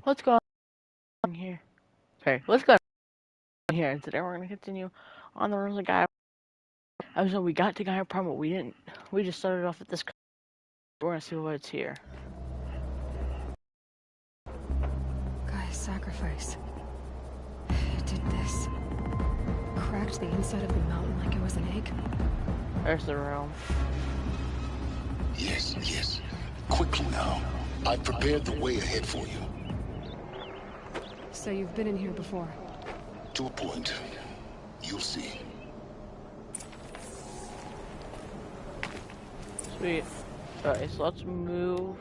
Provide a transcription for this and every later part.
What's going on here? Sorry, what's going on here? Today we're gonna continue on the rules of Gaia. I was we got to Gaia Prime, but we didn't. We just started off at this. We're gonna see what's here. Gaia's sacrifice. It did this. Cracked the inside of the mountain like it was an egg. There's the realm. Yes, yes. Quickly now. I've prepared the way ahead for you. So you've been in here before? To a point. You'll see. Sweet. Alright, so let's remove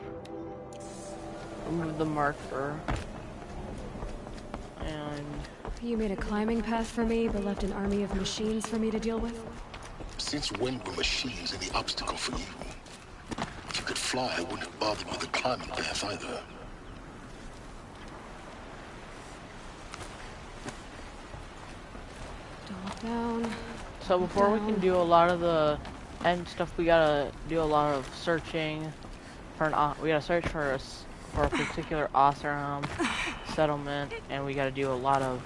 the marker. And You made a climbing path for me, but left an army of machines for me to deal with? Since when were machines any obstacle for you? If you could fly, I wouldn't have bothered with the climbing path either. Down. so before we can do a lot of the end stuff, we gotta do a lot of searching for we gotta search for a particular Oseram settlement, and we gotta do a lot of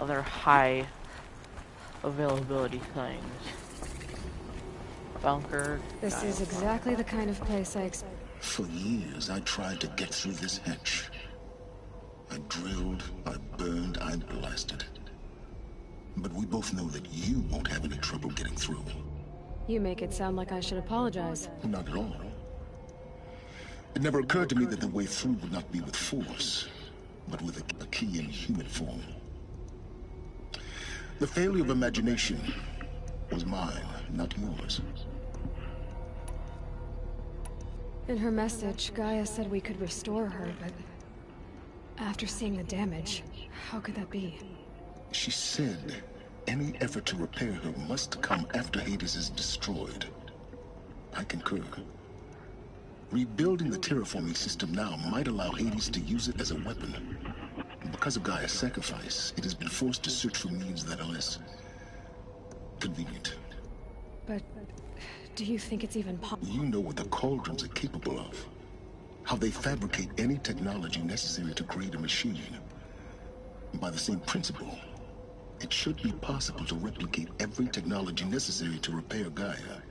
other high availability things. Bunker. This is exactly the kind of place I expect. For years, I tried to get through this hatch. I drilled, I burned, I blasted. But we both know that you won't have any trouble getting through. You make it sound like I should apologize. Not at all. It never occurred to me that the way through would not be with force, but with a key in human form. The failure of imagination was mine, not yours. In her message, Gaia said we could restore her, but after seeing the damage, how could that be? She said any effort to repair her must come after Hades is destroyed. I concur. Rebuilding the terraforming system now might allow Hades to use it as a weapon. Because of Gaia's sacrifice, it has been forced to search for means that are less convenient. But do you think it's even possible? You know what the Cauldrons are capable of. How they fabricate any technology necessary to create a machine. By the same principle, it should be possible to replicate every technology necessary to repair Gaia.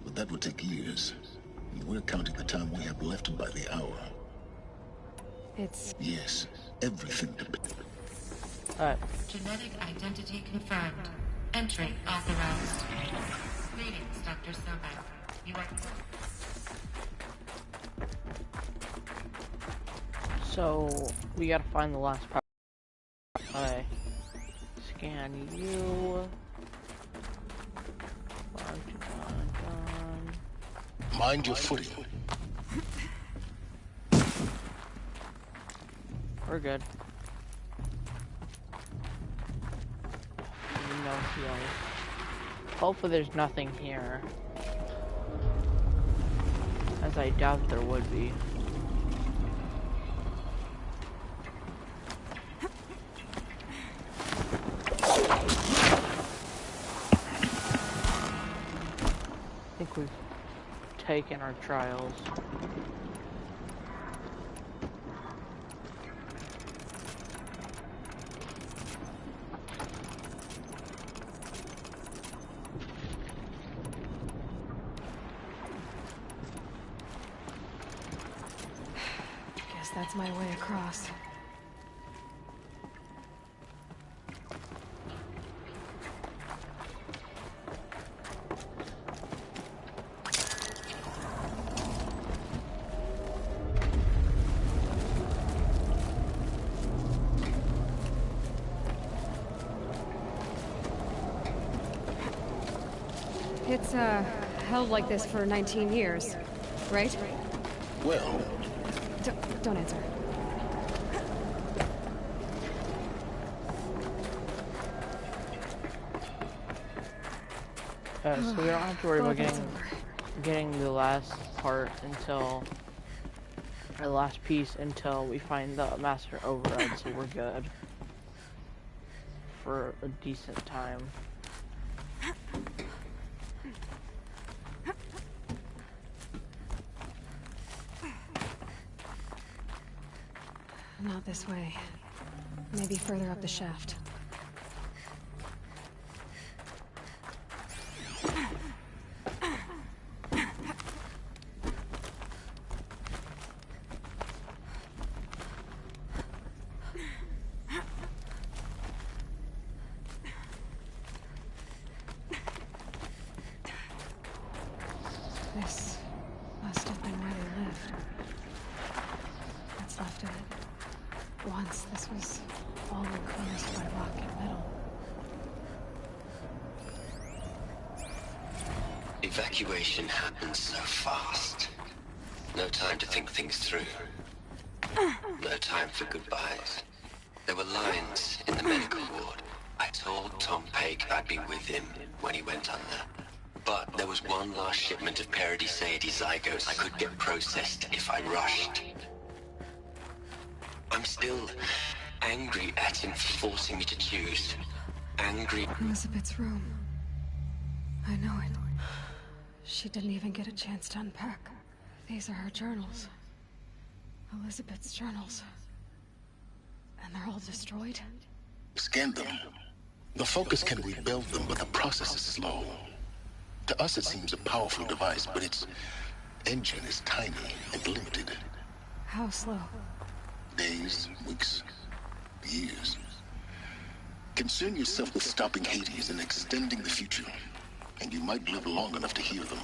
But that would take years. And we're counting the time we have left by the hour. It's... Yes, everything depends. Alright. Genetic identity confirmed. Entry authorized. Greetings, Dr. Sobek. You are... So we gotta find the last part. Alright. Scan you. Done. Mind your footing. We're good. No heal. Hopefully there's nothing here. As I doubt there would be. I think we've taken our trials. Guess that's my way across. It's, held like this for 19 years, right? Well, Don't answer. So we don't have to worry about getting the last part until, or the last piece until we find the master override, so we're good for a decent time. Not this way. Maybe further up the shaft. This must have been where they lived. What's left of it. Once this was all enclosed by rock and metal. Evacuation happens so fast. No time to think things through. No time for goodbyes. There were lines in the medical ward. I told Tom Pake I'd be with him when he went under. But there was one last shipment of Paradis-Saidi zygotes I could get processed if I rushed. I'm still angry at him for forcing me to choose. Angry. Elizabeth's room. I know it. She didn't even get a chance to unpack. These are her journals. Elizabeth's journals. And they're all destroyed? Scan them. The Focus can rebuild them, but the process is slow. To us, it seems a powerful device, but its engine is tiny and limited. How slow? Days, weeks, years. Concern yourself with stopping Hades and extending the future, and you might live long enough to hear them.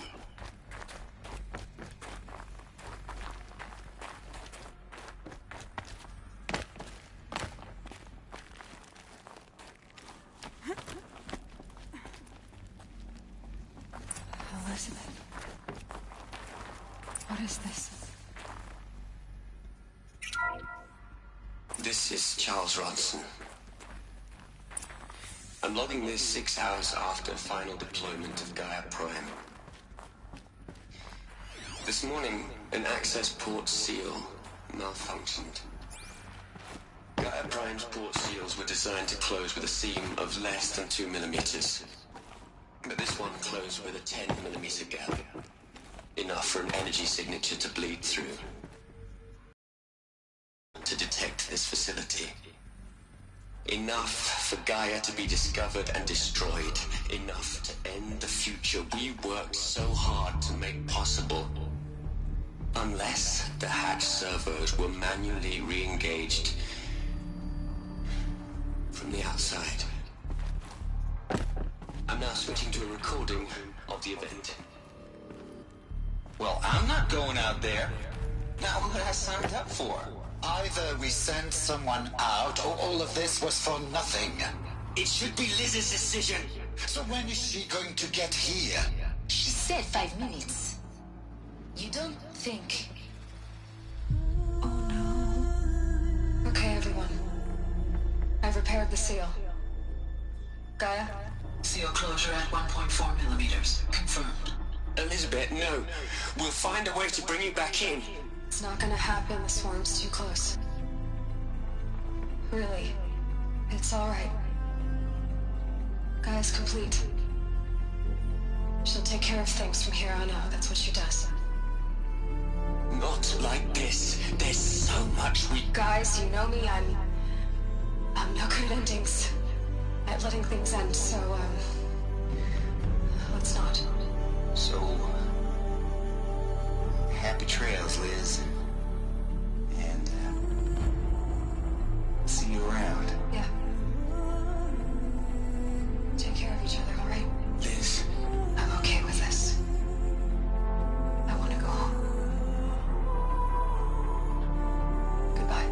Elizabeth. What is this? This is Charles Ronson. I'm logging this 6 hours after final deployment of Gaia Prime. This morning, an access port seal malfunctioned. Gaia Prime's port seals were designed to close with a seam of less than 2 millimeters. But this one closed with a 10 millimeter gap. Enough for an energy signature to bleed through. To detect this facility. Enough for Gaia to be discovered and destroyed. Enough to end the future we worked so hard to make possible. Unless the hatch servos were manually re-engaged from the outside. I'm now switching to a recording of the event. Well, I'm not going out there. Now who has signed up for? Either we send someone out, or all of this was for nothing. It should be Liz's decision. So when is she going to get here? She said 5 minutes. You don't think... Oh no. Okay, everyone. I've repaired the seal. Gaia? Seal closure at 1.4 millimeters. Confirmed. Elizabeth, no. We'll find a way to bring you back in. It's not gonna happen, the swarm's too close. Really. It's alright. Gaia's complete. She'll take care of things from here on out, that's what she does. Not like this. There's so much we... Guys, you know me, I'm no good at endings. At letting things end, so, let's not. So... happy trails, Liz. And, see you around. Yeah. Take care of each other, alright? Liz. I'm okay with this. I want to go home. Goodbye.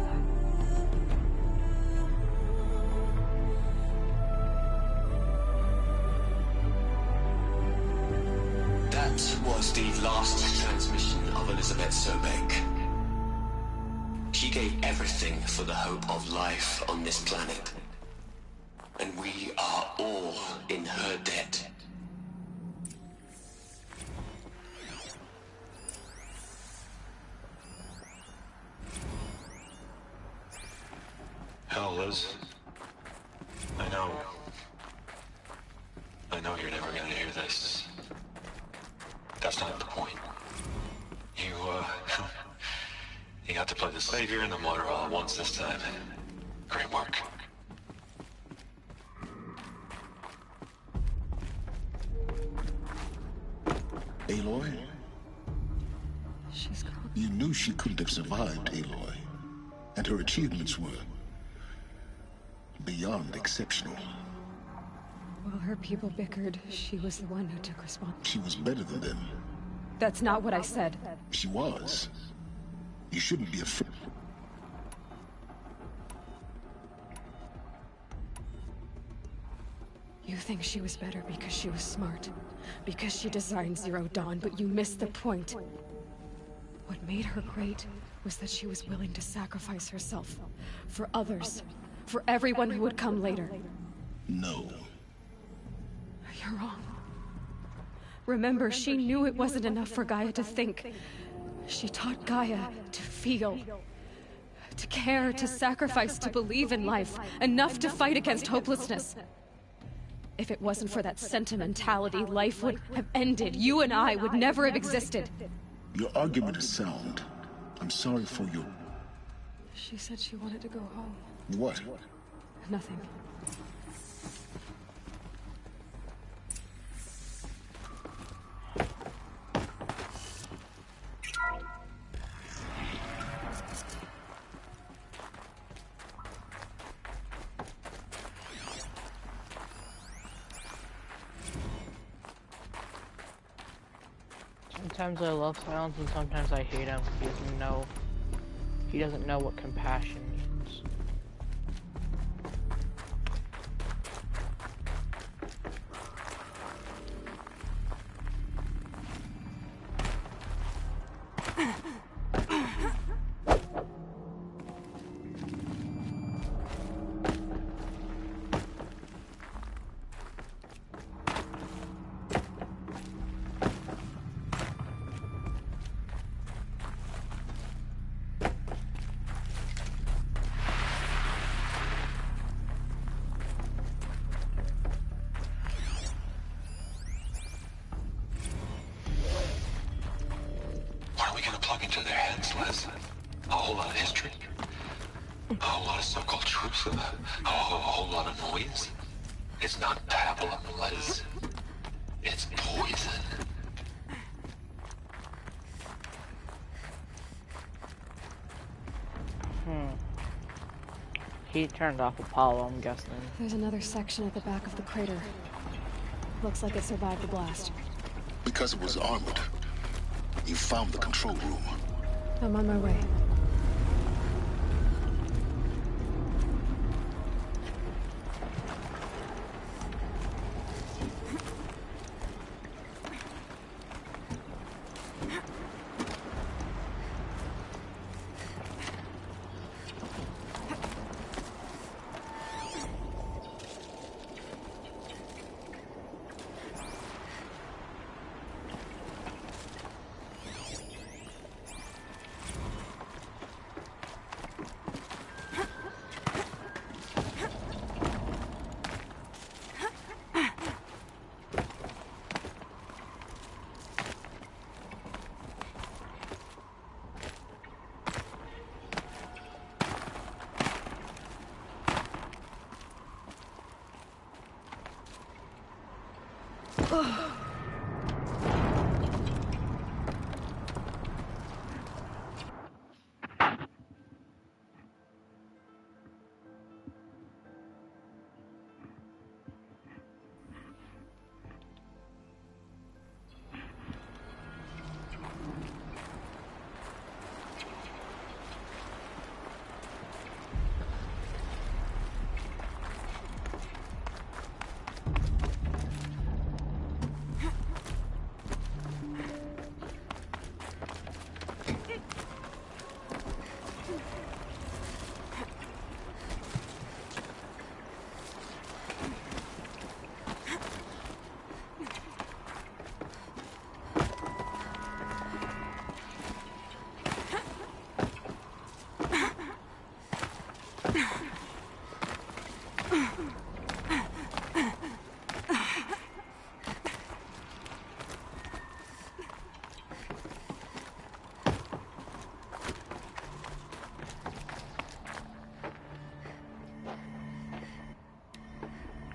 That was the last transmission of Elizabeth Sobek. She gave everything for the hope of life on this planet. And we are all in her debt. Hell, Liz. I know you're never gonna hear this. That's not the point. You got to play the savior and the martyr all at once this time. Great work. Aloy? She's gone. You knew she couldn't have survived, Aloy. And her achievements were beyond exceptional. While her people bickered, she was the one who took responsibility. She was better than them. That's not what I said. She was. You shouldn't be afraid. You think she was better because she was smart. Because she designed Zero Dawn, but you missed the point. What made her great was that she was willing to sacrifice herself. For others. For everyone who would come later. No. You're wrong. Remember, she knew it wasn't enough for Gaia to think. She taught Gaia to feel. To care, to sacrifice, to believe in life. Enough to fight against hopelessness. If it wasn't for that sentimentality, life would have ended. You and I would never have existed. Your argument is sound. I'm sorry for your... She said she wanted to go home. What? Nothing. Sometimes I love Silence and sometimes I hate him. He doesn't know what compassion means. Into their heads, Les. A whole lot of history. A whole lot of so-called truth. A whole lot of noise. It's not pablum, Les. It's poison. He turned off Apollo, I'm guessing. There's another section at the back of the crater. Looks like it survived the blast. Because it was armored. You found the control room. I'm on my way.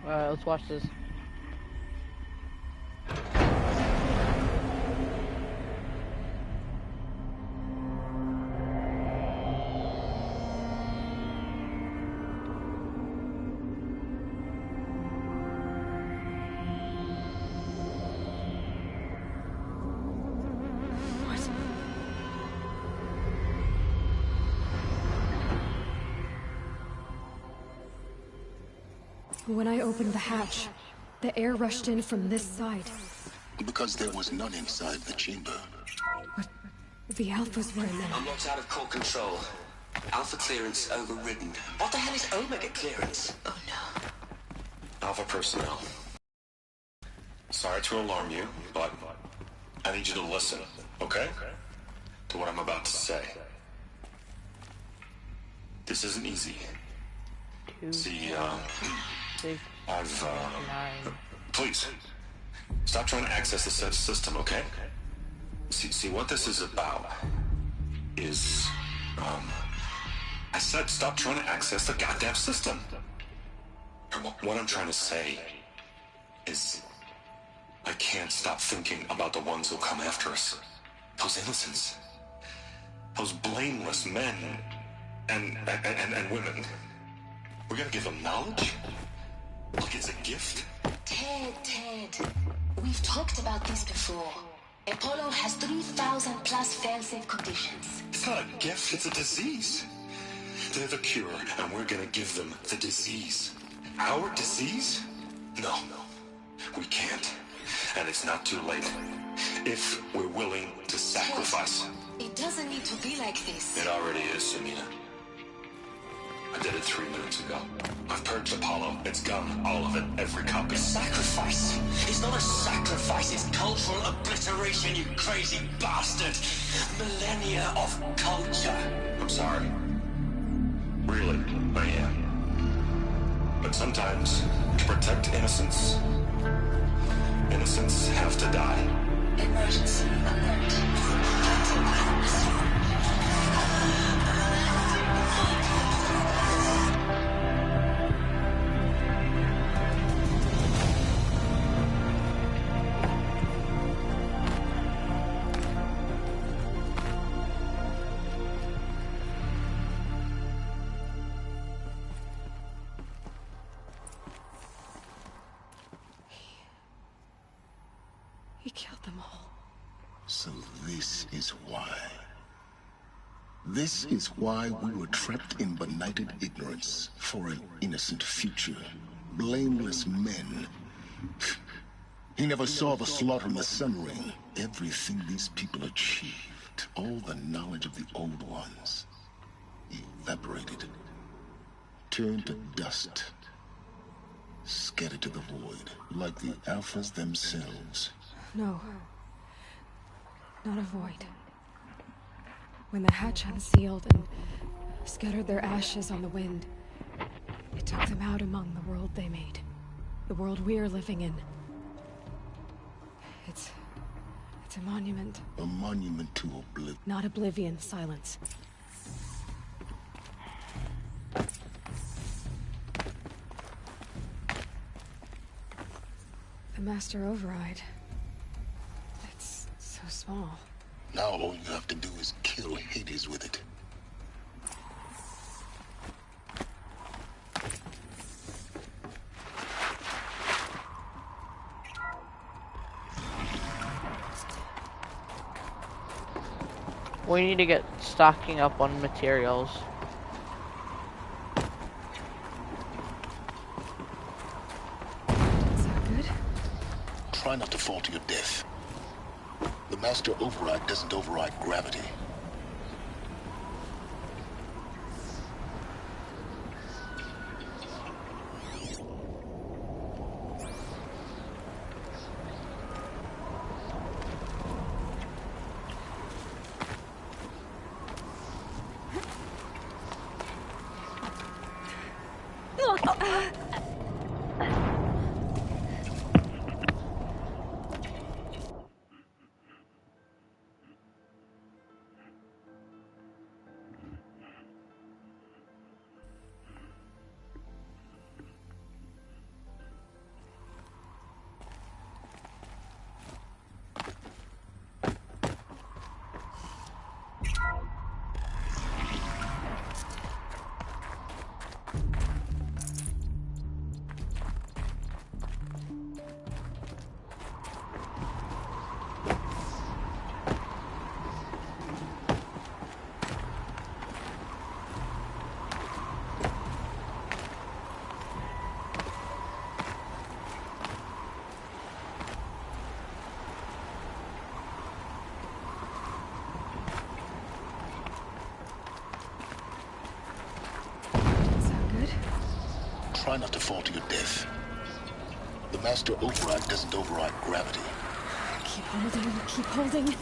Alright, let's watch this. When I opened the hatch, the air rushed in from this side. Because there was none inside the chamber. But the Alphas were in there. I'm locked out of core control. Alpha clearance overridden. What the hell is Omega clearance? Oh no. Alpha personnel. Sorry to alarm you, but I need you to listen, okay? To what I'm about to say. This isn't easy. See, please, stop trying to access the system, okay? See, what this is about is, I said stop trying to access the goddamn system. What I'm trying to say is, I can't stop thinking about the ones who'll come after us. Those innocents. Those blameless men and women. We're gonna give them knowledge? Like it's a gift? Ted. We've talked about this before. Apollo has 3,000 plus fail-safe conditions. It's not a gift, it's a disease. They're the cure, and we're gonna give them the disease. Our disease? No. We can't. And it's not too late. If we're willing to sacrifice. It doesn't need to be like this. It already is, Samina. I did it 3 minutes ago. I've purged Apollo. It's gone. All of it. Every copy. Sacrifice? It's not a sacrifice. It's cultural obliteration, you crazy bastard. Millennia of culture. I'm sorry. Really, I am. But sometimes, to protect innocence, innocents have to die. Emergency alert. He killed them all. So this is why. This is why we were trapped in benighted ignorance for an innocent future. Blameless men. He never saw the slaughter in the Sun Ring. Everything these people achieved, all the knowledge of the old ones, evaporated, turned to dust, scattered to the void, like the Alphas themselves. No. Not a void. When the hatch unsealed and scattered their ashes on the wind, it took them out among the world they made. The world we're living in. It's a monument. A monument to oblivion. Not oblivion, silence. The Master Override. It's so small. Now all you have to do is kill Hades with it. We need to get stocking up on materials. Is that good? Try not to fall to your death. The Master Override doesn't override gravity. Try not to fall to your death. The master override doesn't override gravity. Keep holding, keep holding.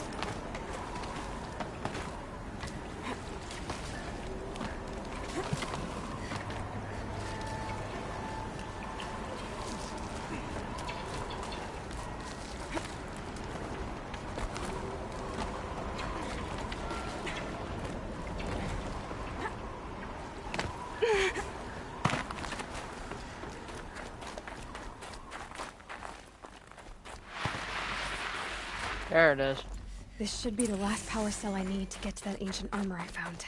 There it is. This should be the last power cell I need to get to that ancient armor I found.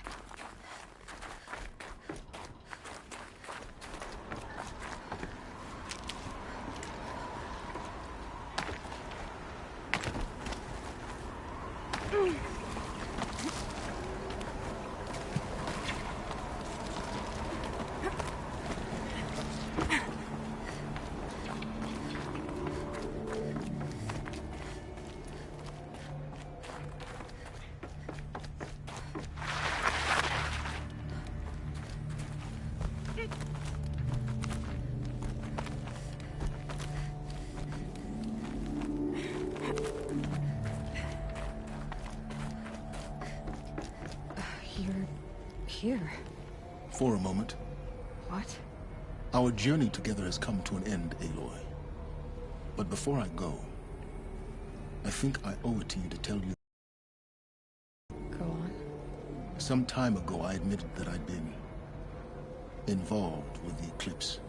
You're here. For a moment. What? Our journey together has come to an end, Aloy. But before I go, I think I owe it to you to tell you. Go on. Some time ago, I admitted that I'd been involved with the Eclipse.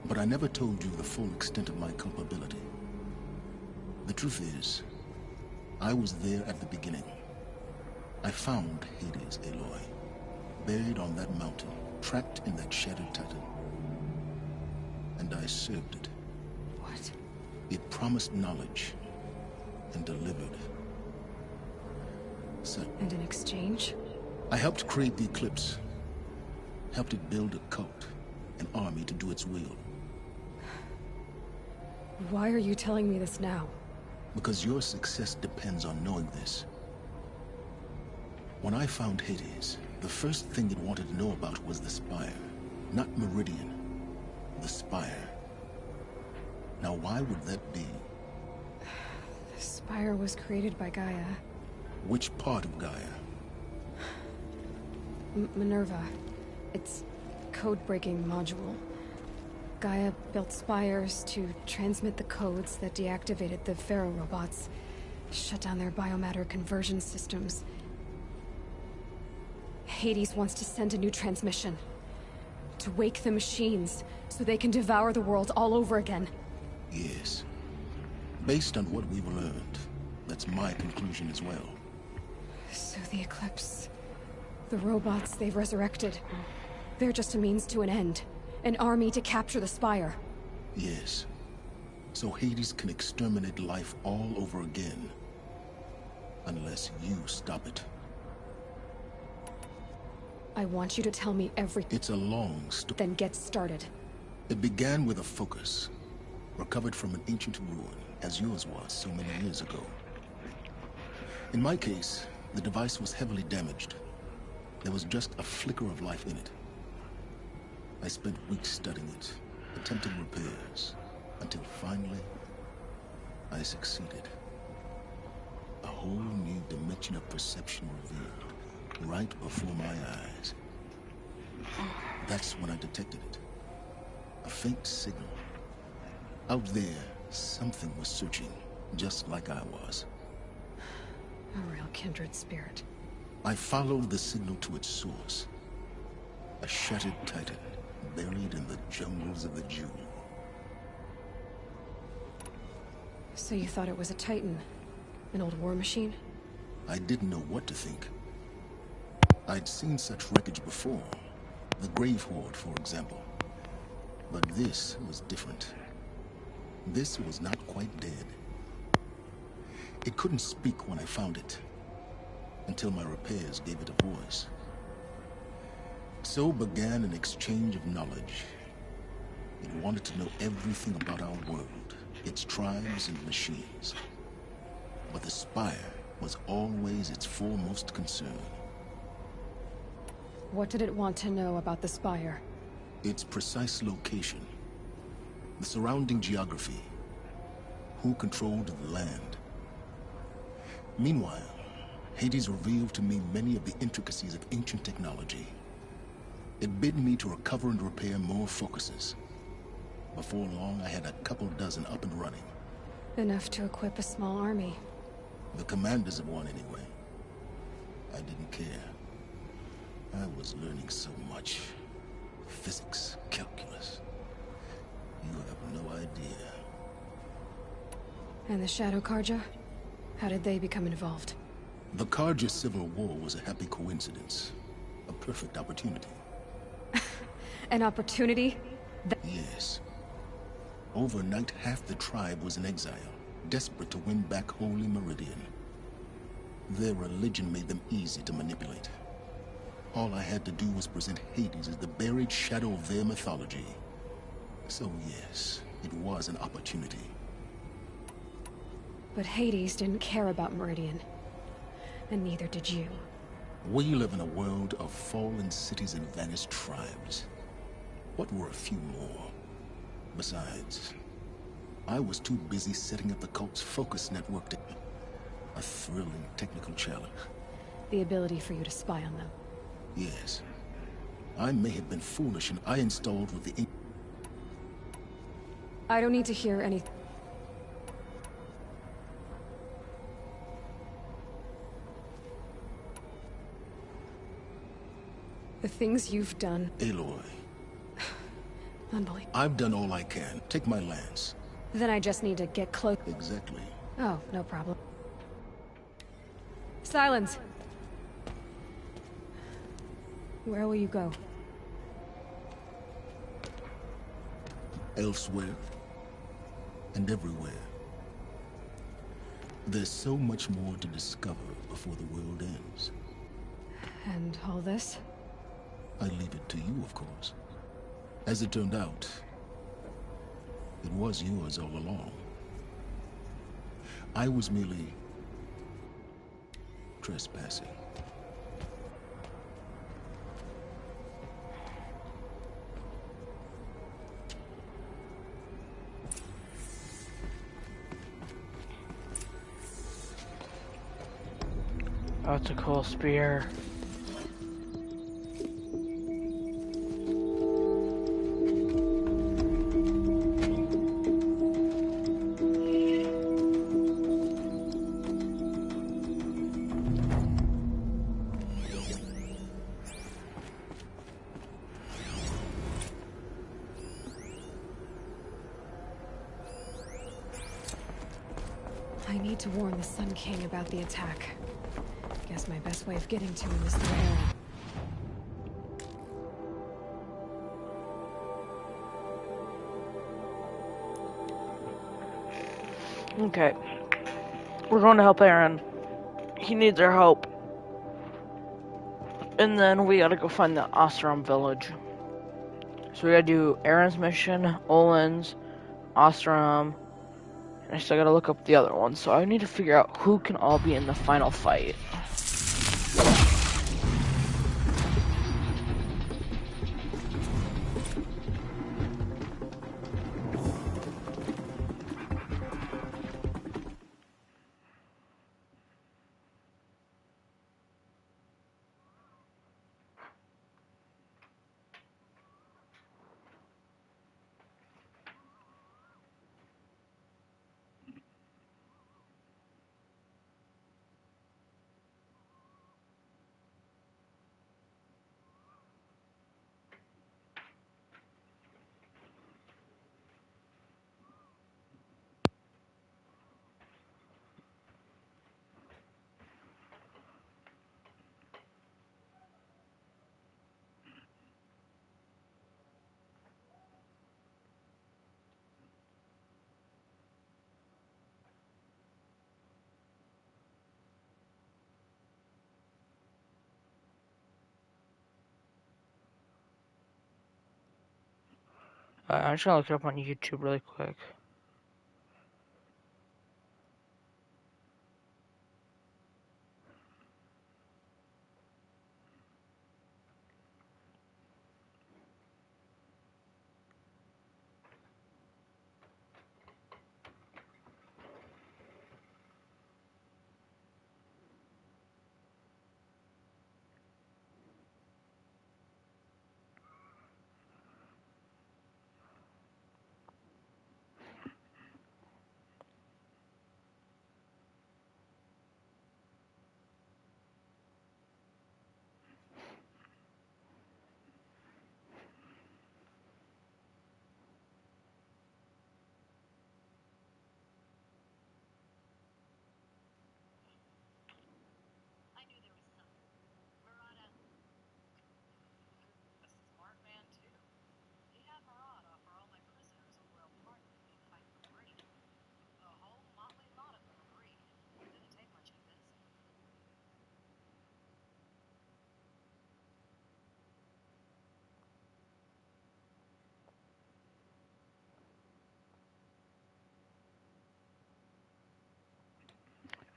But I never told you the full extent of my culpability. The truth is, I was there at the beginning. I found Hades, Aloy, buried on that mountain, trapped in that shattered titan. And I served it. What? It promised knowledge and delivered. So, And in exchange? I helped create the Eclipse, helped it build a cult, an army to do its will. Why are you telling me this now? Because your success depends on knowing this. When I found Hades, the first thing it wanted to know about was the Spire. Not Meridian. The Spire. Now why would that be? The Spire was created by Gaia. Which part of Gaia? Minerva. It's code-breaking module. Gaia built spires to transmit the codes that deactivated the Pharaoh robots, shut down their biomatter conversion systems. Hades wants to send a new transmission. To wake the machines, so they can devour the world all over again. Yes. Based on what we've learned, that's my conclusion as well. So the Eclipse... the robots they've resurrected... they're just a means to an end. An army to capture the Spire. Yes. So Hades can exterminate life all over again. Unless you stop it. I want you to tell me everything. It's a long story. Then get started. It began with a focus, recovered from an ancient ruin, as yours was so many years ago. In my case, the device was heavily damaged. There was just a flicker of life in it. I spent weeks studying it, attempting repairs, until finally, I succeeded. A whole new dimension of perception revealed, right before my eyes. That's when I detected it. A faint signal. Out there, something was searching, just like I was. A real kindred spirit. I followed the signal to its source. A shattered titan, buried in the jungles of the Jewel. So you thought it was a Titan? An old war machine? I didn't know what to think. I'd seen such wreckage before. The Grave Horde, for example. But this was different. This was not quite dead. It couldn't speak when I found it, until my repairs gave it a voice. So began an exchange of knowledge. It wanted to know everything about our world, its tribes and machines. But the Spire was always its foremost concern. What did it want to know about the Spire? Its precise location, the surrounding geography, who controlled the land. Meanwhile, Hades revealed to me many of the intricacies of ancient technology. It bid me to recover and repair more focuses. Before long, I had a couple dozen up and running. Enough to equip a small army. The commanders of one, anyway. I didn't care. I was learning so much. Physics, calculus. You have no idea. And the Shadow Carja? How did they become involved? The Carja Civil War was a happy coincidence. A perfect opportunity. An opportunity? Yes. Overnight, half the tribe was in exile, desperate to win back Holy Meridian. Their religion made them easy to manipulate. All I had to do was present Hades as the buried shadow of their mythology. So yes, it was an opportunity. But Hades didn't care about Meridian. And neither did you. We live in a world of fallen cities and vanished tribes. What were a few more? Besides, I was too busy setting up the cult's focus network to... A thrilling technical challenge. The ability for you to spy on them. Yes. I may have been foolish, and I installed with the... I don't need to hear anything. The things you've done... Aloy. Unbelievable. I've done all I can. Take my lance. Then I just need to get close. Exactly. Oh, no problem. Silence! Where will you go? Elsewhere. And everywhere. There's so much more to discover before the world ends. And all this? I leave it to you, of course. As it turned out, it was yours all along. I was merely trespassing. Oh, it's a cool spear. I need to warn the Sun King about the attack. Guess my best way of getting to him is through there. Okay. We're going to help Aaron. He needs our help. And then we gotta go find the Oseram village. So we gotta do Aaron's mission, Olin's, Oseram, and I still gotta look up the other ones. So I need to figure out who can all be in the final fight. I'm just gonna look it up on YouTube really quick.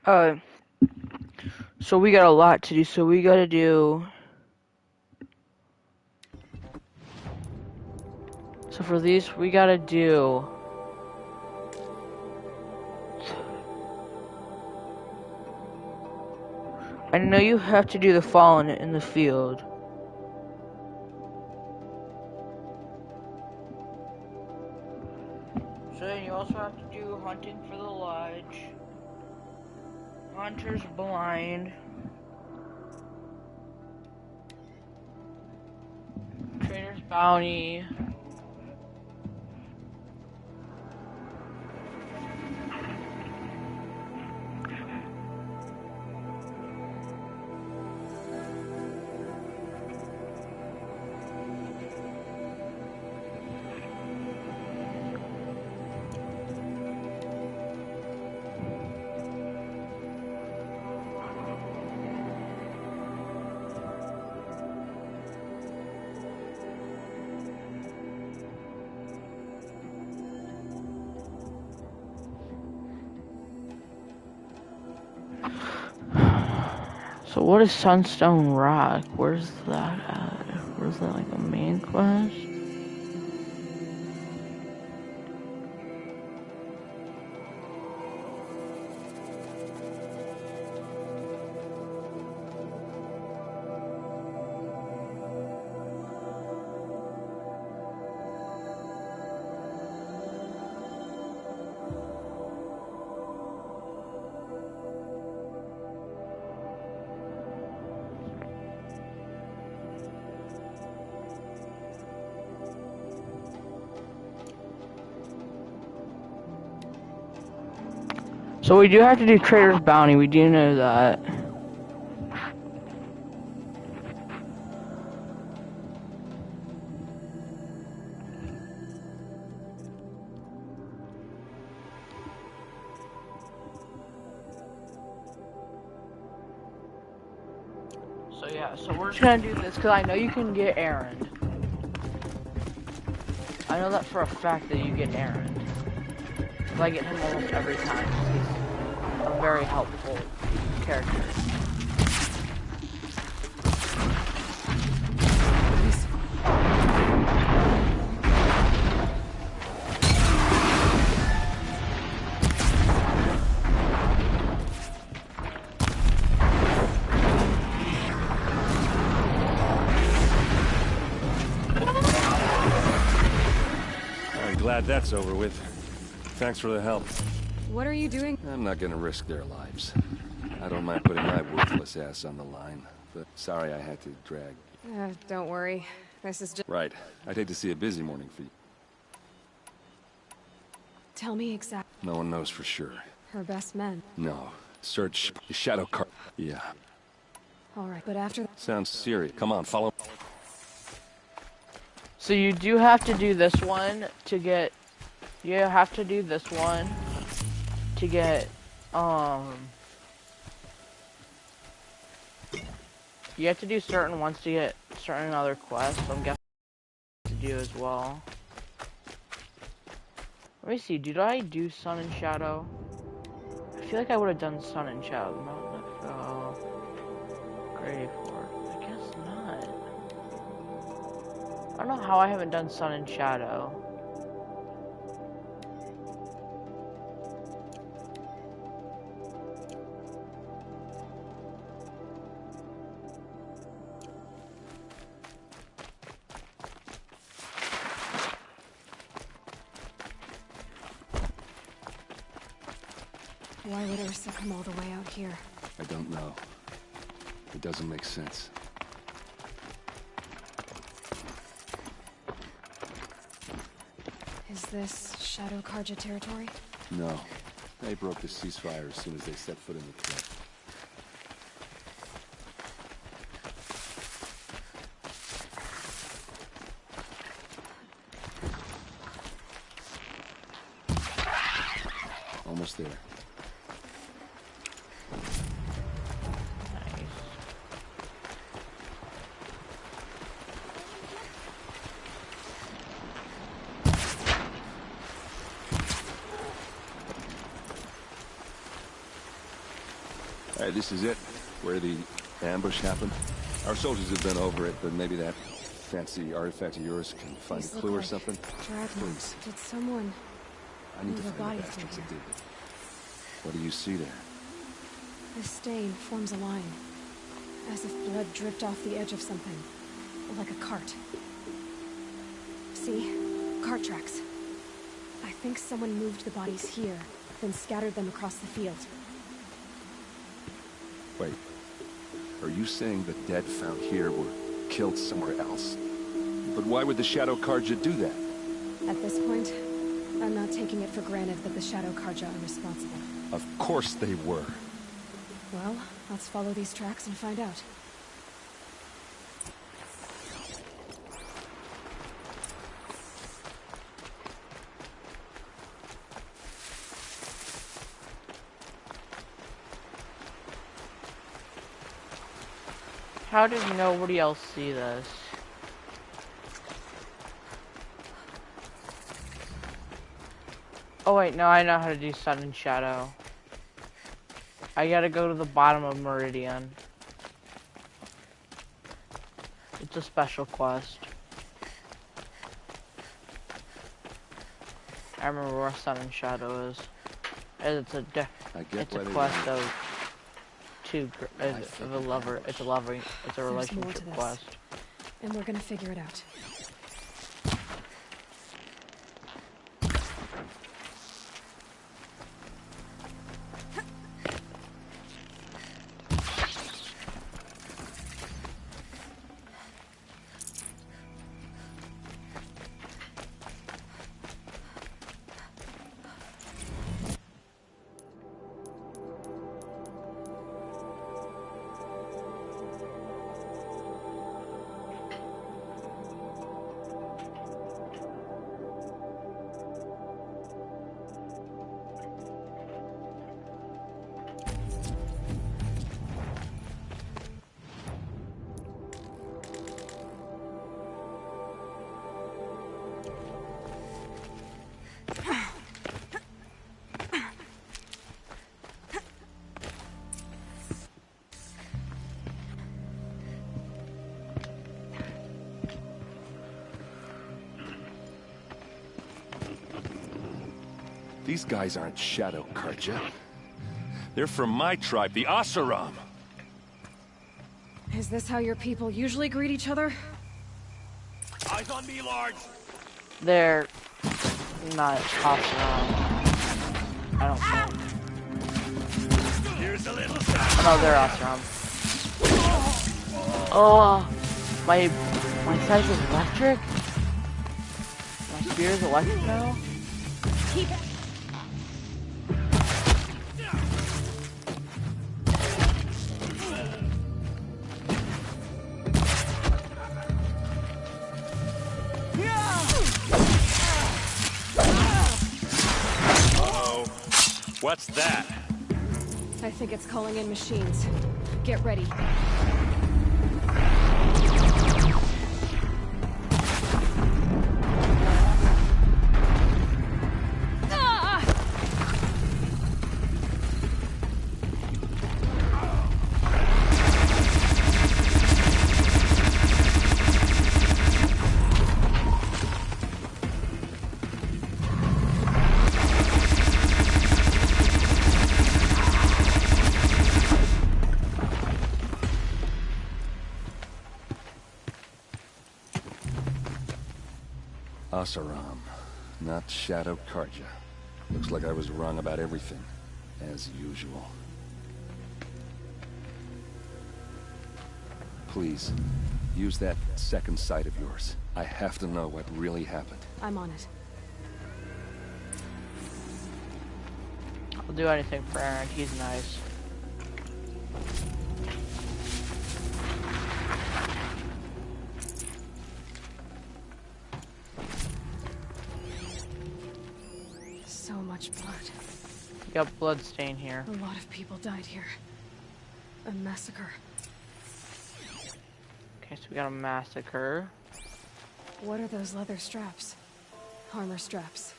Uh, so we got a lot to do. So we gotta do. So for these, we gotta do. I know you have to do the fallen in the field. So then you also have to do hunting for the lodge. Hunter's blind. Trader's bounty. So what is Sunstone Rock? Where's that at? Where's that, like, a main quest? So we do have to do Trader's Bounty, we do know that. So yeah, so we're just gonna do this because I know you can get Erend. I know that for a fact that you get Erend. Because I get him almost every time. He's a very helpful character. Glad that's over with. Thanks for the help. What are you doing? I'm not gonna risk their lives. I don't mind putting my worthless ass on the line, but sorry I had to drag. Don't worry. This is just... Right. I'd hate to see a busy morning for you. Tell me exactly. No one knows for sure. Her best men. No. Search Shadow Car... Yeah. Alright, but after... Sounds serious. Come on, follow... So you do have to do this one to get... You have to do this one to get, You have to do certain ones to get certain other quests, so I'm guessing to do as well. Let me see, did I do Sun and Shadow? I feel like I would have done Sun and Shadow. No, Grady Fort. I guess not. I don't know how I haven't done Sun and Shadow. Why would Ursa come all the way out here? I don't know. It doesn't make sense. Is this Shadow Karja territory? No. They broke the ceasefire as soon as they set foot in the threat. Almost there. this is it? Where the ambush happened? Our soldiers have been over it, but maybe that fancy artifact of yours can find a clue or something? Drag marks. Did someone... I need to move a find the body through bastards that here? did it. What do you see there? This stain forms a line. As if blood dripped off the edge of something. Like a cart. See? Cart tracks. I think someone moved the bodies here, then scattered them across the field. Wait. Are you saying the dead found here were killed somewhere else? But why would the Shadow Carja do that? At this point, I'm not taking it for granted that the Shadow Carja are responsible. Of course they were. Well, let's follow these tracks and find out. How did nobody else see this? Oh wait, no, I know how to do Sun and Shadow. I gotta go to the bottom of Meridian. It's a special quest. I remember where Sun and Shadow is. It's a quest of a lover. It's a relationship quest. And we're gonna figure it out. These guys aren't Shadow Carja. They're from my tribe, the Oseram. Is this how your people usually greet each other? Eyes on me, Large! They're not Oseram. I don't think. Here's a little No, they're Oseram. Oh, my scythe is electric? My spear is electric now? Keep it. What's that? I think it's calling in machines. Get ready. Oseram, not Shadow Carja. Looks like I was wrong about everything, as usual. Please, use that second sight of yours. I have to know what really happened. I'm on it. I'll do anything for Aaron, he's nice. So much blood. You got blood stain here. A lot of people died here. A massacre. Okay, so we got a massacre. What are those leather straps? Armor straps.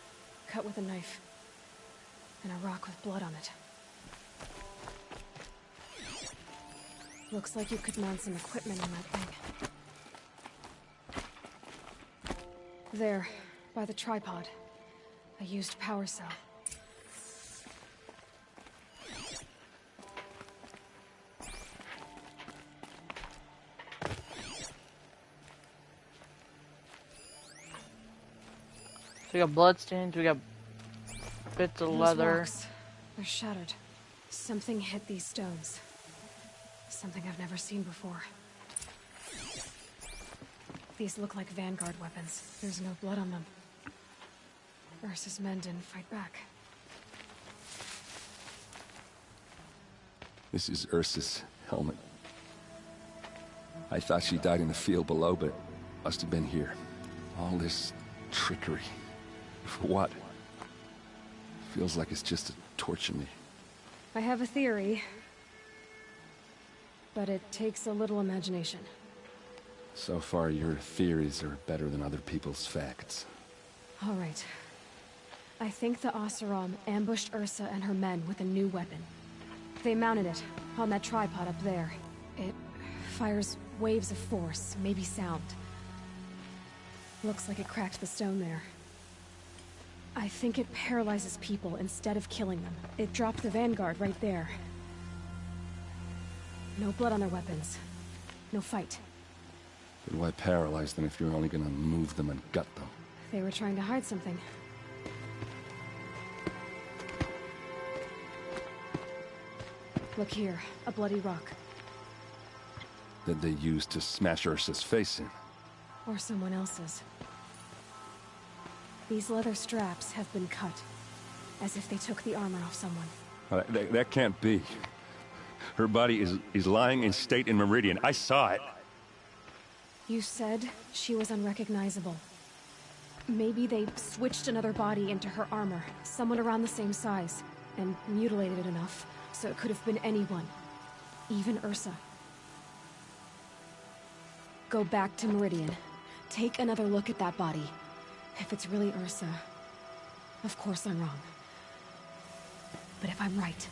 Cut with a knife. And a rock with blood on it. Looks like you could mount some equipment on that thing. There, by the tripod. A used power cell. So we got bloodstains, we got bits of Those leather. rocks, they're shattered. Something hit these stones. Something I've never seen before. These look like Vanguard weapons. There's no blood on them. Ursa's men didn't fight back. This is Ursa's helmet. I thought she died in the field below, but must have been here. All this trickery. For what? Feels like it's just to torture me. I have a theory. But it takes a little imagination. So far, your theories are better than other people's facts. All right. I think the Oseram ambushed Ursa and her men with a new weapon. They mounted it on that tripod up there. It fires waves of force, maybe sound. Looks like it cracked the stone there. I think it paralyzes people instead of killing them. It dropped the Vanguard right there. No blood on their weapons. No fight. Then why paralyze them if you're only gonna move them and gut them? They were trying to hide something. Look here, a bloody rock. That they used to smash Ursa's face in. Or someone else's. These leather straps have been cut, as if they took the armor off someone. That can't be. Her body is lying in state in Meridian. I saw it. You said she was unrecognizable. Maybe they switched another body into her armor, someone around the same size, and mutilated it enough, so it could have been anyone. Even Ursa. Go back to Meridian. Take another look at that body. If it's really Ursa, of course I'm wrong. But if I'm right...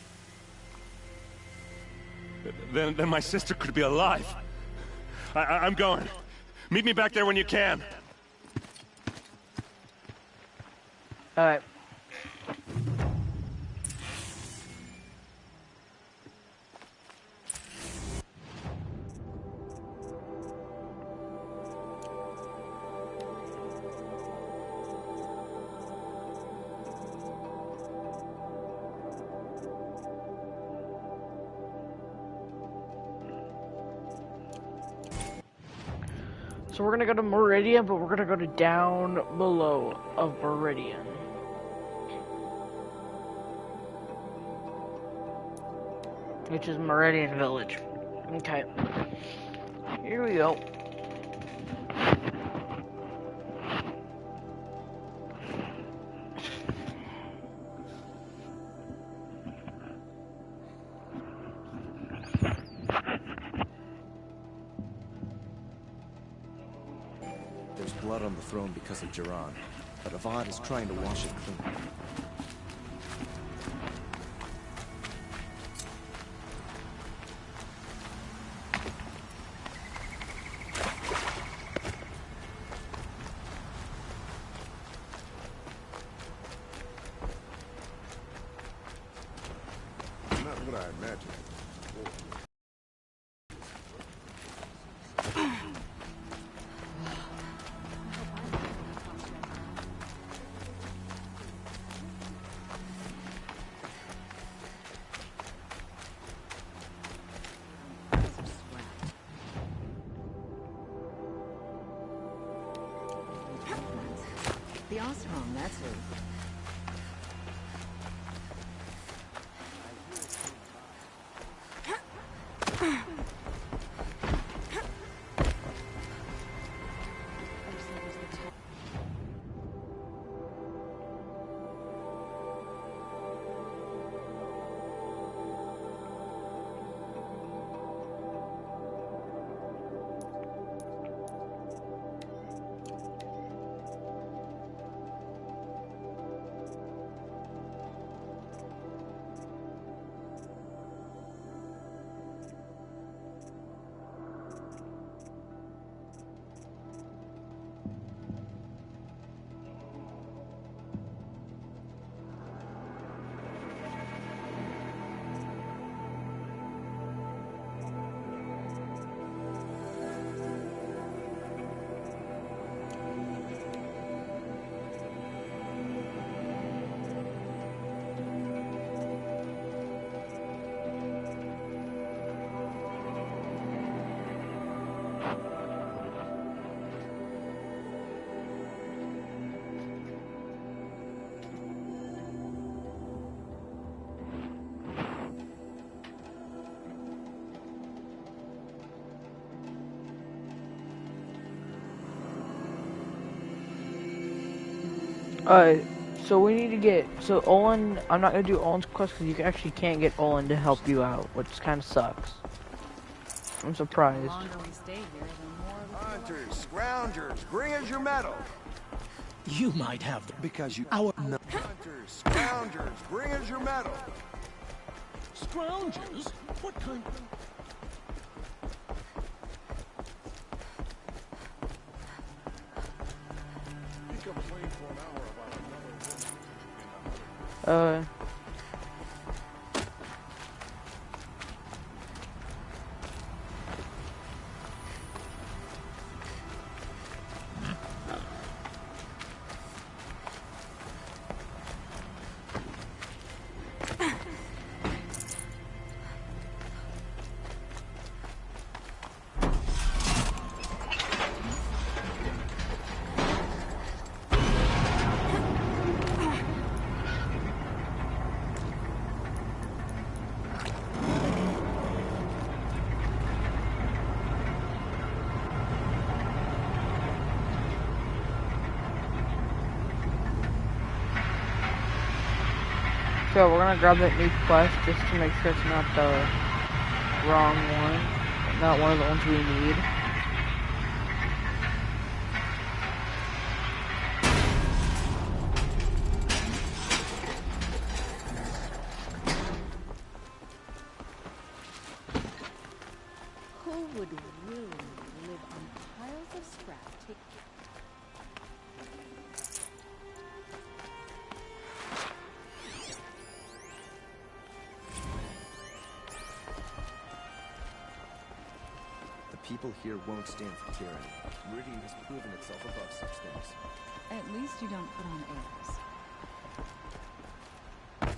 Then my sister could be alive. I'm going. Meet me back there when you can. Alright. So we're gonna go to Meridian, but we're gonna go to down below of Meridian. Which is Meridian Village. Okay. Here we go. There's blood on the throne because of Jiran, but Avad is trying to wash it clean. Not what I imagined. The Oseram, that's who. Alright, so we need to get, so Olin, I'm not gonna do Olin's quest because you actually can't get Olin to help you out, which kind of sucks. I'm surprised. The longer we stay here, the more... Hunters, scroungers, bring us your metal. You might have them because you... Hunters, scroungers, bring us your metal. Scroungers? What kind of... So we're gonna grab that new quest just to make sure it's not the wrong one, not one of the ones we need. Who would willingly live on piles of scrap? People here won't stand for tyranny. Meridian has proven itself above such things. At least you don't put on airs.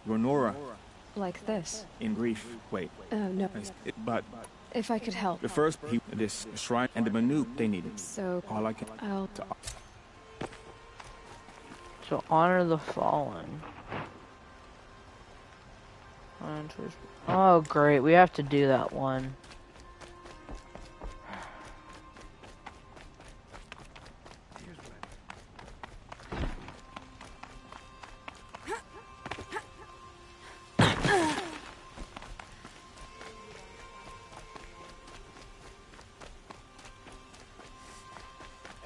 You're Nora. Like this. In grief. Wait. No. But If I could help. the first people, this shrine and the maneuver they needed. So All I can. So honor the fallen. Oh great, we have to do that one.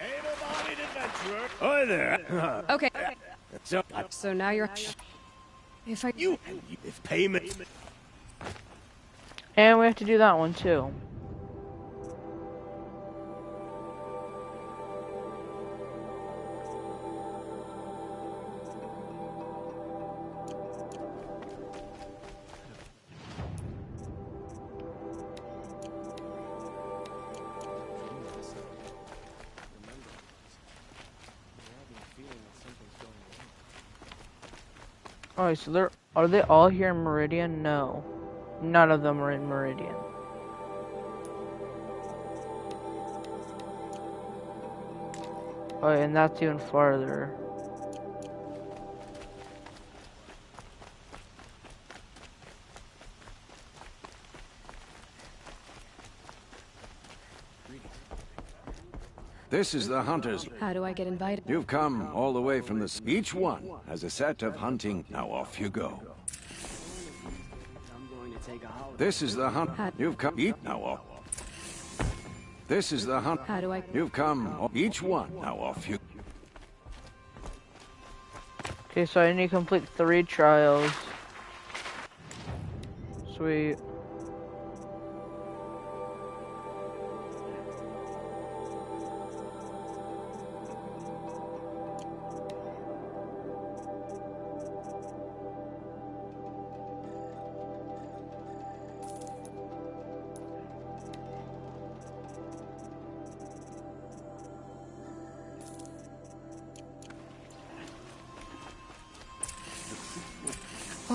Able-bodied adventurer. Hi there. Okay. So now you're... If payment. And we have to do that one too. Alright, so are they all here in Meridian? No. None of them are in Meridian. Oh, and that's even farther. This is the Hunters. How do I get invited? You've come all the way from the... Each one has a set of hunting. Now off you go. This is the hunt. You've come... Eat now off. This is the hunt. How do I... You've come... Each one. Now off you... Okay, so I need to complete 3 trials. Sweet.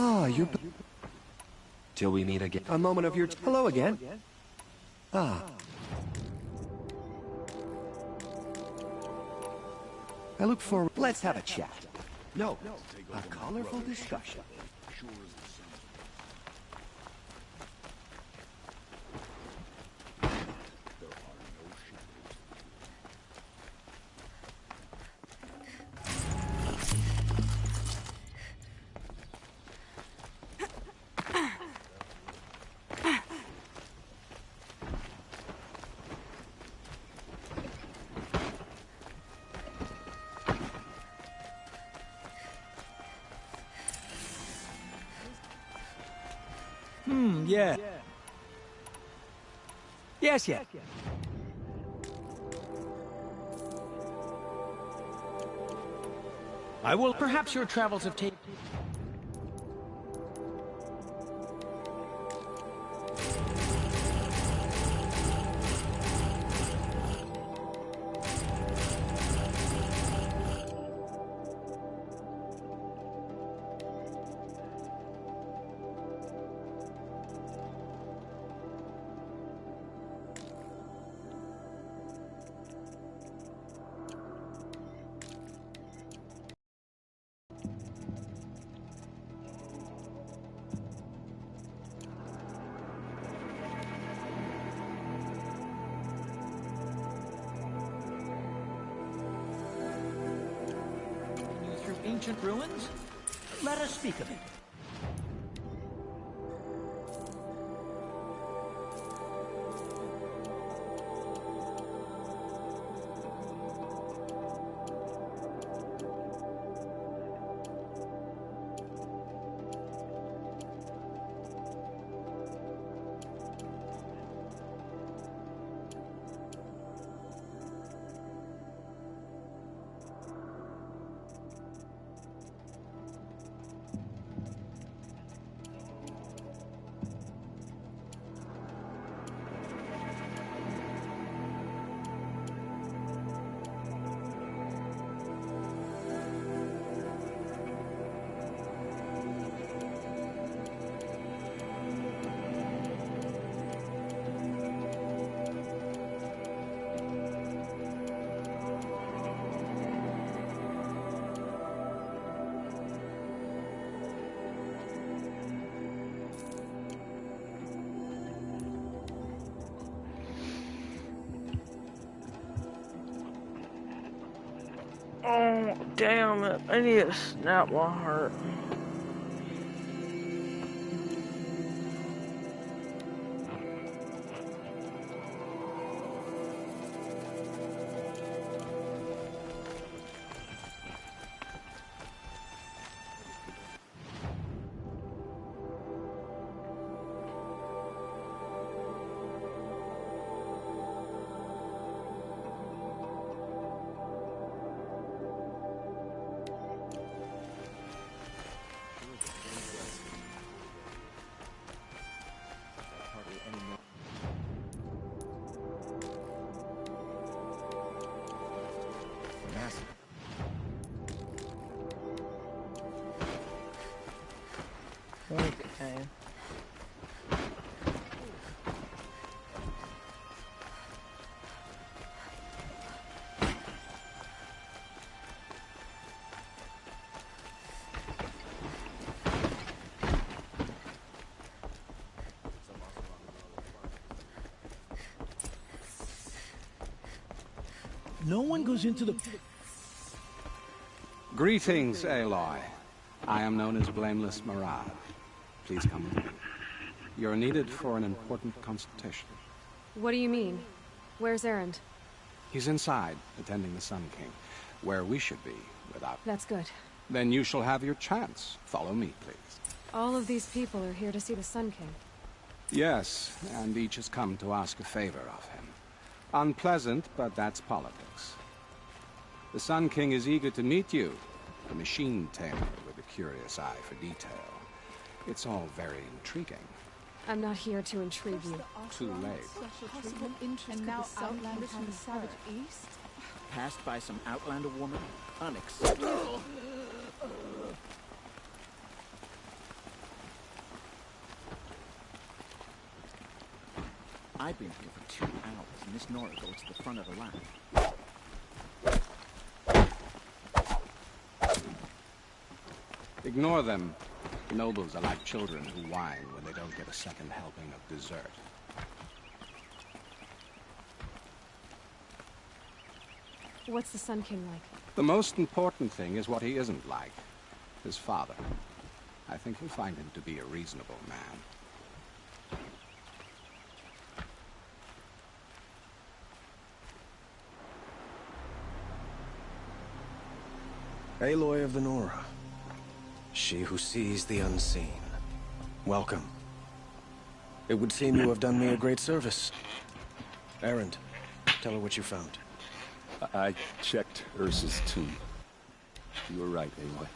Ah, you're... Till we meet again. A moment of your... Hello again. Ah. I look forward... Let's have a chat. No, a colorful discussion. Yeah. Yes, yes. I will. Perhaps your travels have taken... through ancient ruins? Let us speak of it. Oh, damn it. I need to snap my heart. Okay. No one goes into the... Greetings, Aloy. I am known as Blameless Mirage. Please come with me. You're needed for an important consultation. What do you mean? Where's Erend? He's inside, attending the Sun King, where we should be, without... That's good. Then you shall have your chance. Follow me, please. All of these people are here to see the Sun King. Yes, and each has come to ask a favor of him. Unpleasant, but that's politics. The Sun King is eager to meet you, a machine tamer with a curious eye for detail. It's all very intriguing. I'm not here to intrigue you. Too late. Possible interest in the Outlander from the Savage East? Passed by some Outlander woman? Unacceptable. I've been here for 2 hours, and Miss Nora goes to the front of the line. Ignore them. Nobles are like children who whine when they don't get a second helping of dessert. What's the Sun King like? The most important thing is what he isn't like. His father. I think you'll find him to be a reasonable man. Aloy of the Nora. She who sees the unseen. Welcome. It would seem you have done me a great service. Erend, tell her what you found. I checked Ursa's tomb. You were right, Aloy.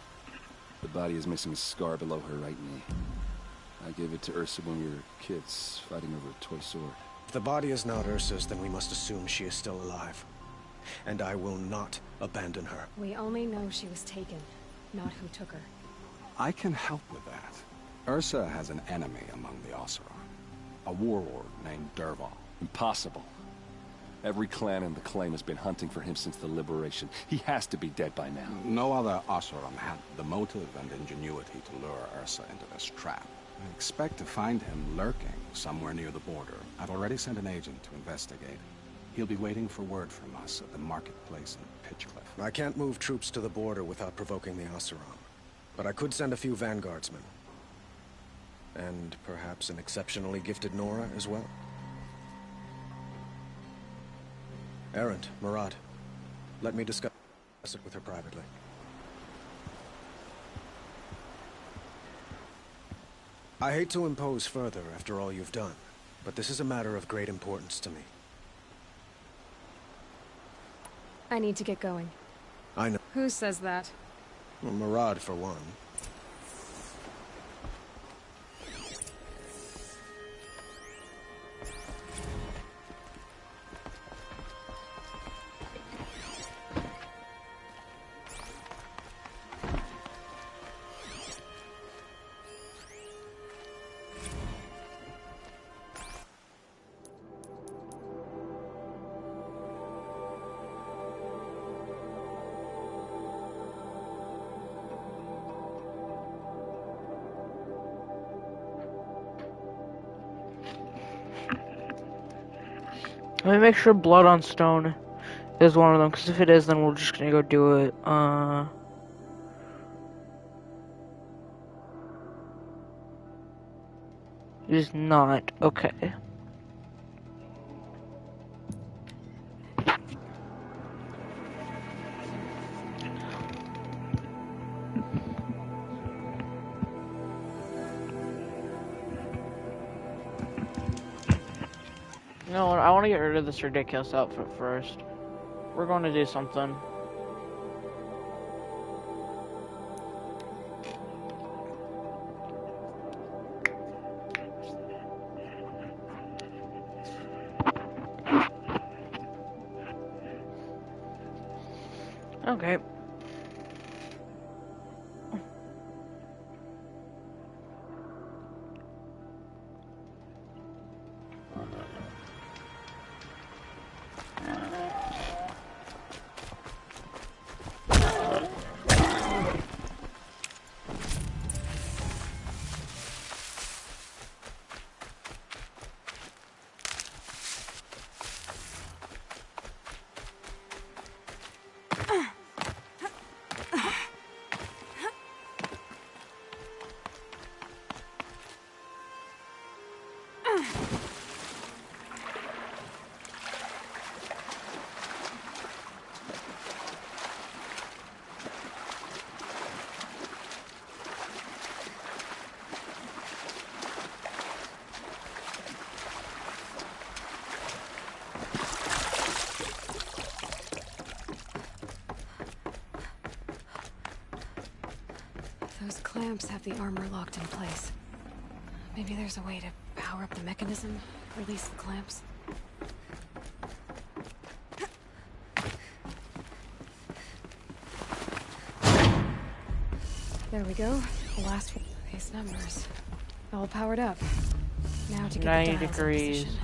The body is missing a scar below her right knee. I gave it to Ursa when we were kids, fighting over a toy sword. If the body is not Ursa's, then we must assume she is still alive. And I will not abandon her. We only know she was taken, not who took her. I can help with that. Ursa has an enemy among the Oseram. A warlord named Dervahl. Impossible. Every clan in the claim has been hunting for him since the liberation. He has to be dead by now. No other Oseram had the motive and ingenuity to lure Ursa into this trap. I expect to find him lurking somewhere near the border. I've already sent an agent to investigate. He'll be waiting for word from us at the marketplace in Pitchcliff. I can't move troops to the border without provoking the Oseram. But I could send a few vanguardsmen. And perhaps an exceptionally gifted Nora as well. Erend, Murad, let me discuss it with her privately. I hate to impose further after all you've done, but this is a matter of great importance to me. I need to get going. I know. Who says that? Well, Murad, for one. Let me make sure Blood on Stone is one of them, because if it is, then we're just gonna go do it. It is not. Okay. No, I want to get rid of this ridiculous outfit first. We're going to do something. Okay. Those clamps have the armor locked in place. Maybe there's a way to power up the mechanism, release the clamps. There we go. The last one. These numbers. All powered up. Now to get 90 the dials in degrees. position.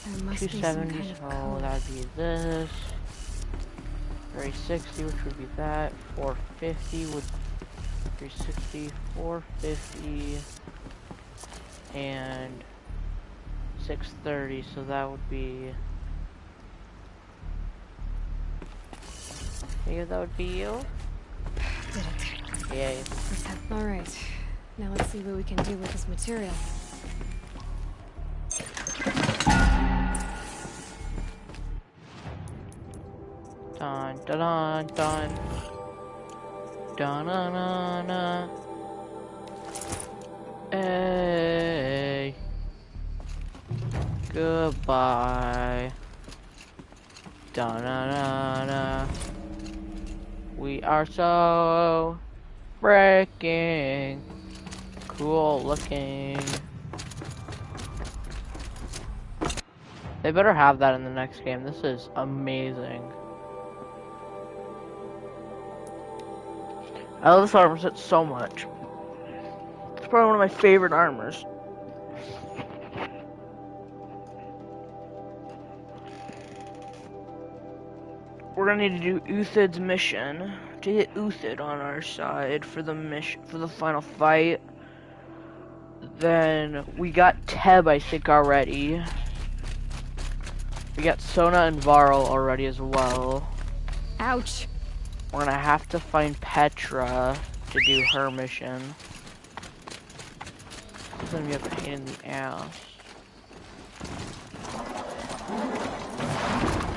There must be some 270, kind of so code. that'd be this. 360, which would be that. 450 would 360, 450, and 630, so that would be... Yeah, that would be you? Did it. Yay. Alright. Now let's see what we can do with this material. Dun dun dun dun. Dun dun dun dun. Hey. Goodbye. Da-na-na-na. We are so freaking cool looking. They better have that in the next game. This is amazing. I love this armor set so much. It's probably one of my favorite armors. We're gonna need to do Uthid's mission to get Uthid on our side for the mission, for the final fight. Then we got Teb, I think, already. We got Sona and Varl already as well. Ouch. We're gonna have to find Petra to do her mission. It's gonna be a pain in the ass.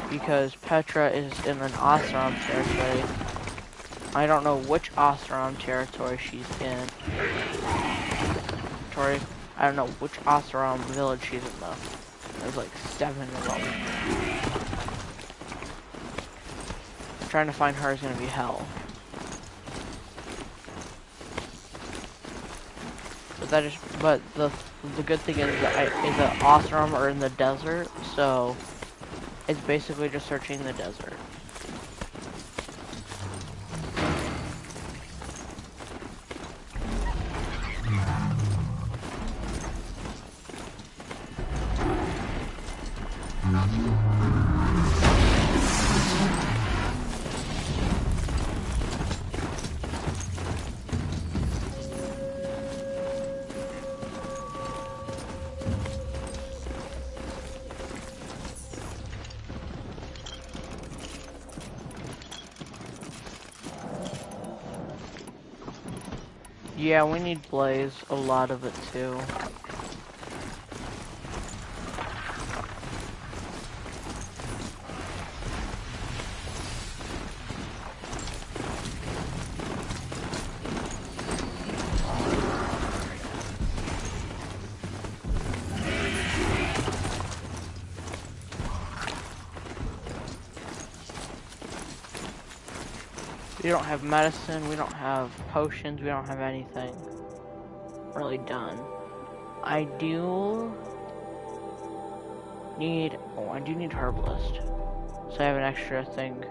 Because Petra is in an Oseram territory. I don't know which Oseram territory she's in. I don't know which Oseram village she's in though. There's like 7 of them. Trying to find her is gonna be hell. But the good thing is that Oseram are in the desert, so it's basically just searching the desert. Yeah, we need Blaze, a lot of it too. We don't have medicine, we don't have potions, we don't have anything really done. I do need herbalist. So I have an extra thing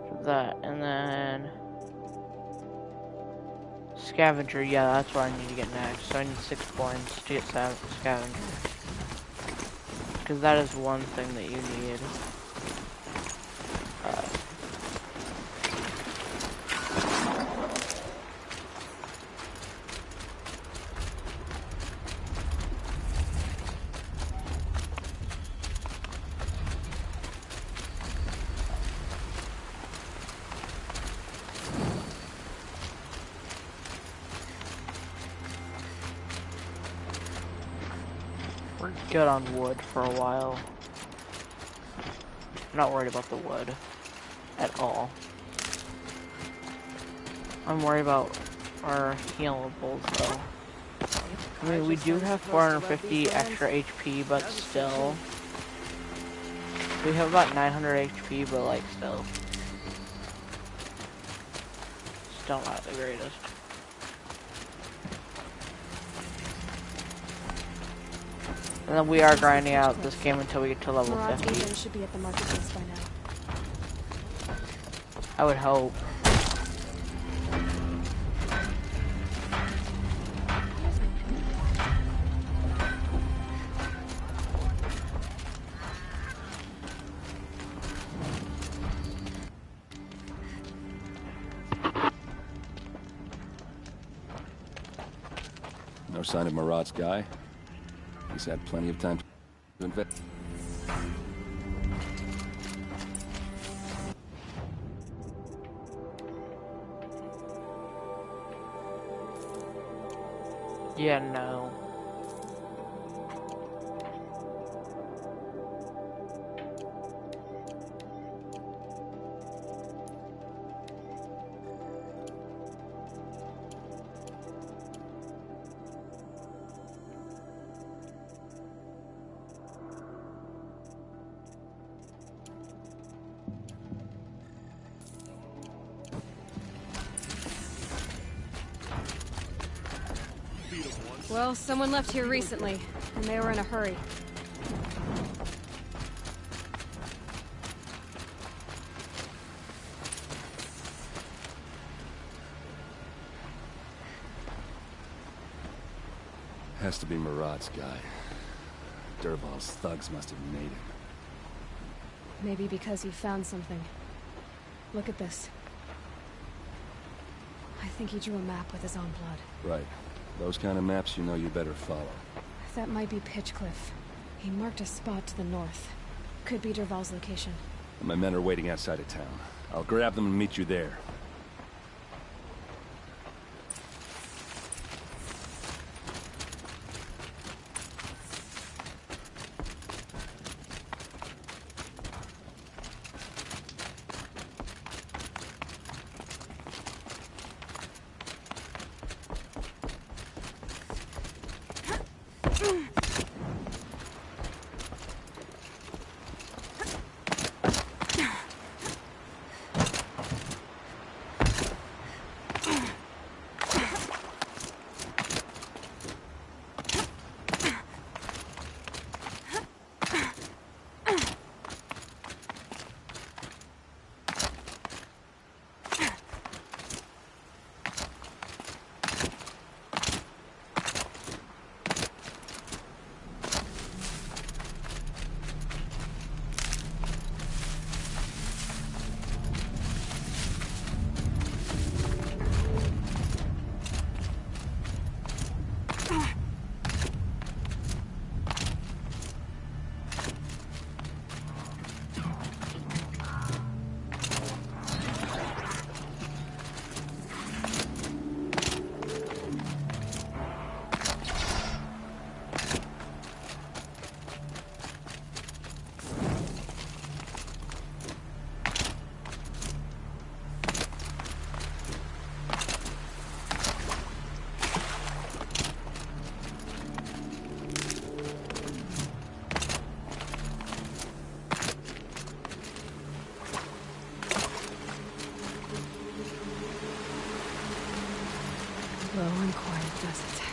for that. And then scavenger, yeah, that's what I need to get next. So I need 6 points to get scavenger. Because that is one thing that you need. We're good on wood for a while. I'm not worried about the wood at all. I'm worried about our healables though. I mean, we do have 450 extra HP, but still. We have about 900 HP, but like still. Still not the greatest. And then we are grinding out this game until we get to level 50. Should be at the marketplace by now. I would hope. No sign of Marad's guy. He's had plenty of time to invest. Yeah, no. Well, someone left here recently, and they were in a hurry. Has to be Marat's guy. Dervahl's thugs must have made him. Maybe because he found something. Look at this. I think he drew a map with his own blood. Right. Those kind of maps you know you better follow. That might be Pitchcliff. He marked a spot to the north. Could be Dervahl's location. My men are waiting outside of town. I'll grab them and meet you there. Slow and quiet does it.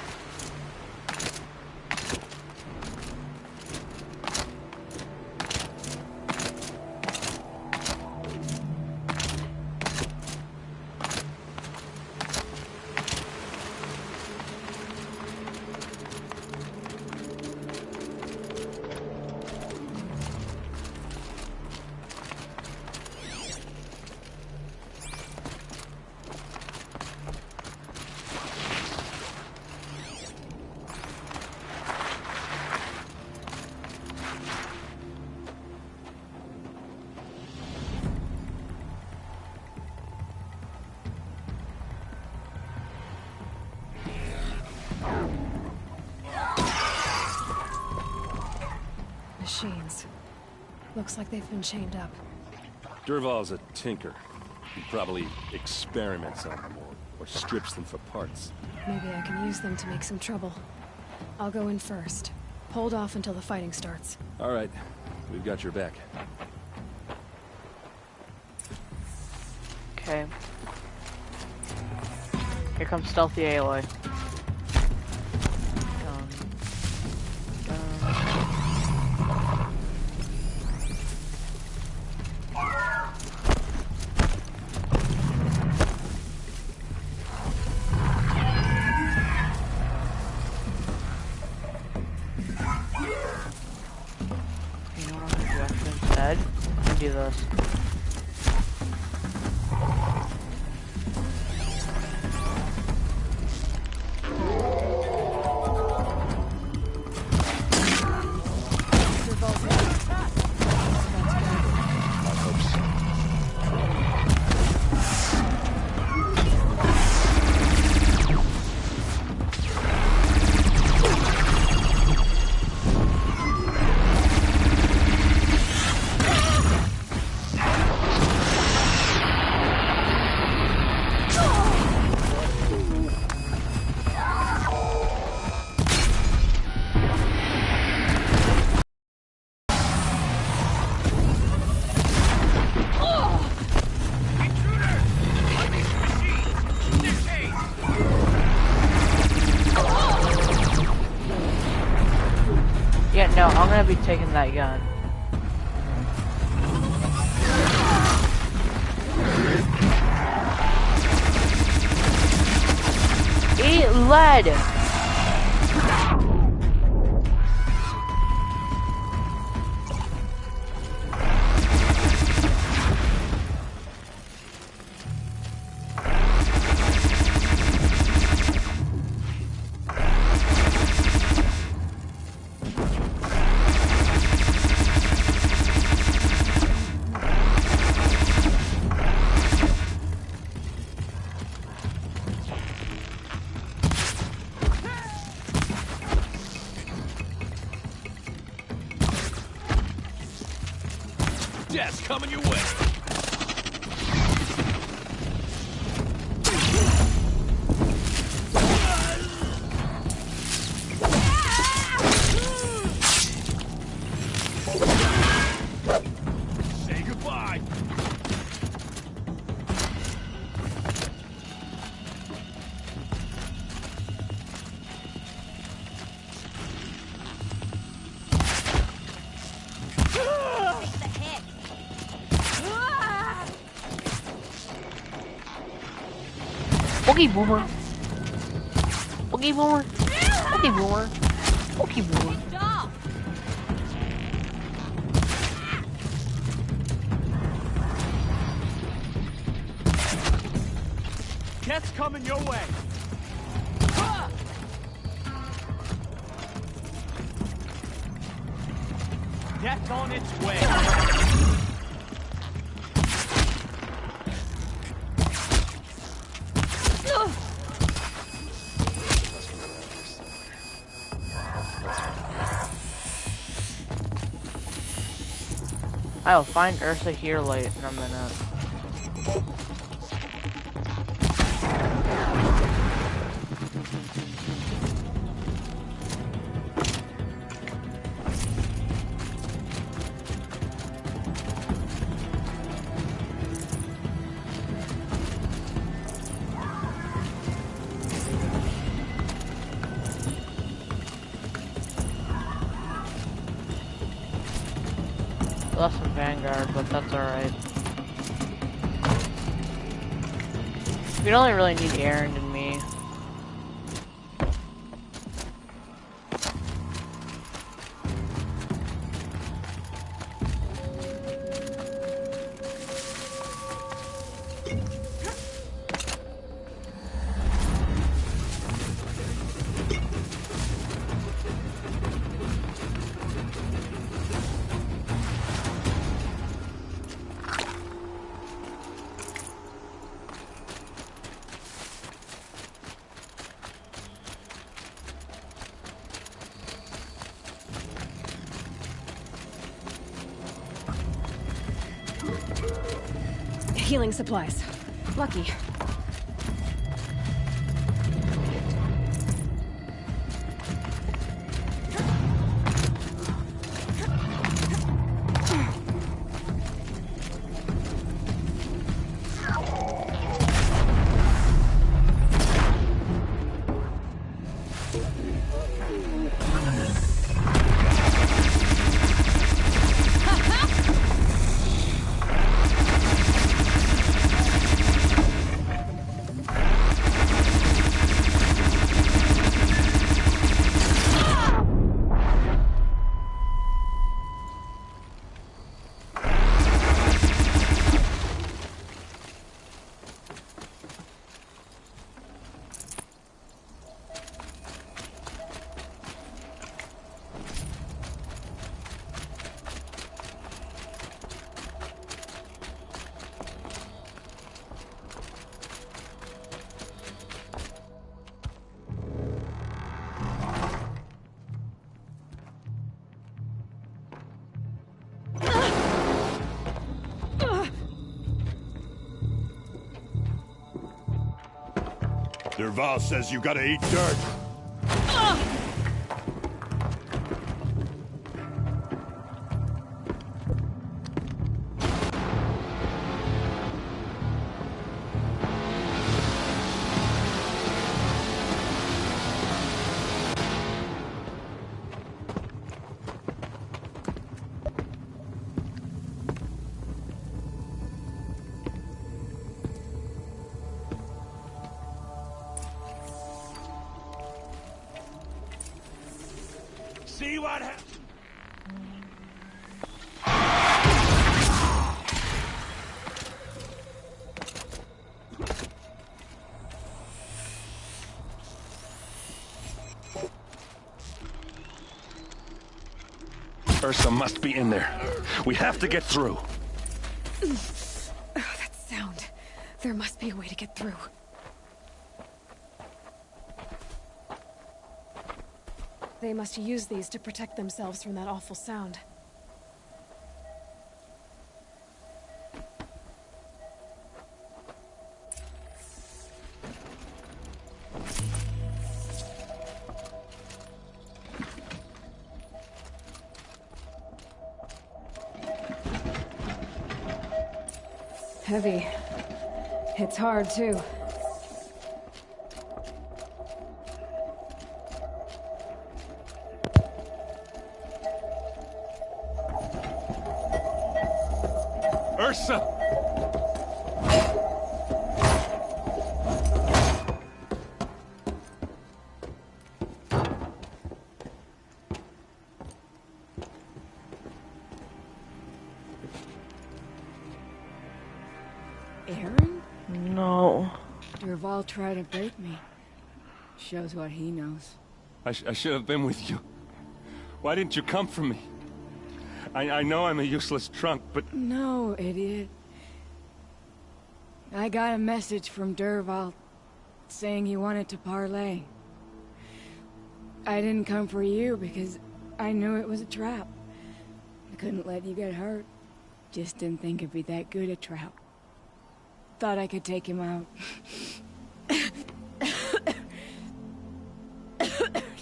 Machines. Looks like they've been chained up. Dervahl's a tinker. He probably experiments on them or strips them for parts. Maybe I can use them to make some trouble. I'll go in first. Hold off until the fighting starts. All right. We've got your back. Okay. Here comes Stealthy Aloy. Do this. taking that gun. Eat lead! Death's coming your way. Say goodbye. Boogie boomer. Boogie boomer. Boogie boomer. Boogie boomer. Death's coming your way. Death's on its way. I'll find Ursa here late in a minute. Lost some Vanguard, but that's alright. We only really need Aaron and me. Healing supplies. Lucky. Dervahl says you gotta eat dirt. see what happened? Ursa must be in there. We have to get through. That sound. There must be a way to get through. They must use these to protect themselves from that awful sound. Heavy. It's hard, too. Ursa! Aaron? No. Dervahl tried to break me. Shows what he knows. I should have been with you. Why didn't you come for me? I know I'm a useless trunk, but... No, idiot. I got a message from Dervahl saying he wanted to parlay. I didn't come for you because I knew it was a trap. I couldn't let you get hurt. Just didn't think it'd be that good a trap. Thought I could take him out.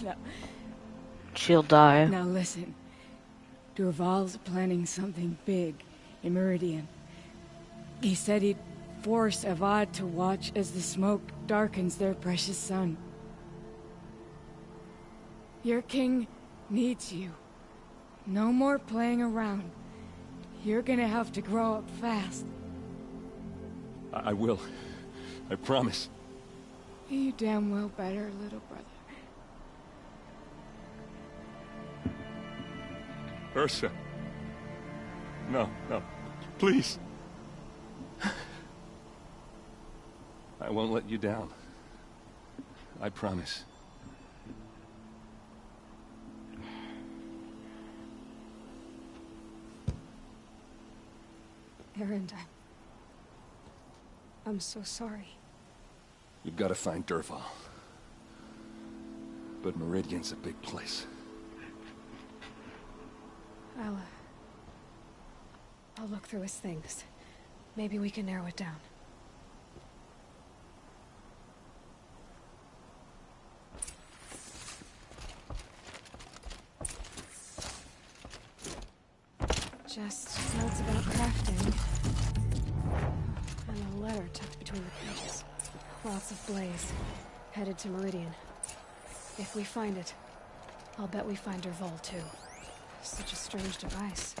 No. She'll die. Now listen. Dervahl's planning something big in Meridian. He said he'd force Avad to watch as the smoke darkens their precious sun. Your king needs you. No more playing around. You're gonna have to grow up fast. I will. I promise. You damn well better, little brother. Ursa. No, no. Please. I won't let you down. I promise. Aaron, I'm so sorry. You've got to find Dervahl. But Meridian's a big place. I'll look through his things. Maybe we can narrow it down. Just notes about crafting. And a letter tucked between the pages. Lots of blaze. Headed to Meridian. If we find it, I'll bet we find Dervahl too. Such a strange device.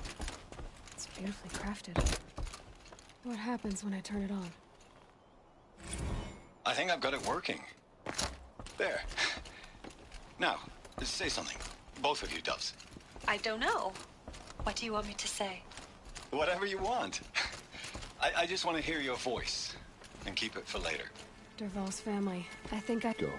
It's beautifully crafted. What happens when I turn it on? I think I've got it working. There. Now, say something. Both of you, Doves. I don't know. What do you want me to say? Whatever you want. I just want to hear your voice. And keep it for later. Dervahl's family. I think I... Go.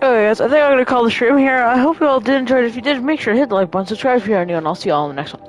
Alright guys, I think I'm gonna call the stream here. I hope you all did enjoy it. If you did, make sure to hit the like button, subscribe if you're new, and I'll see you all in the next one.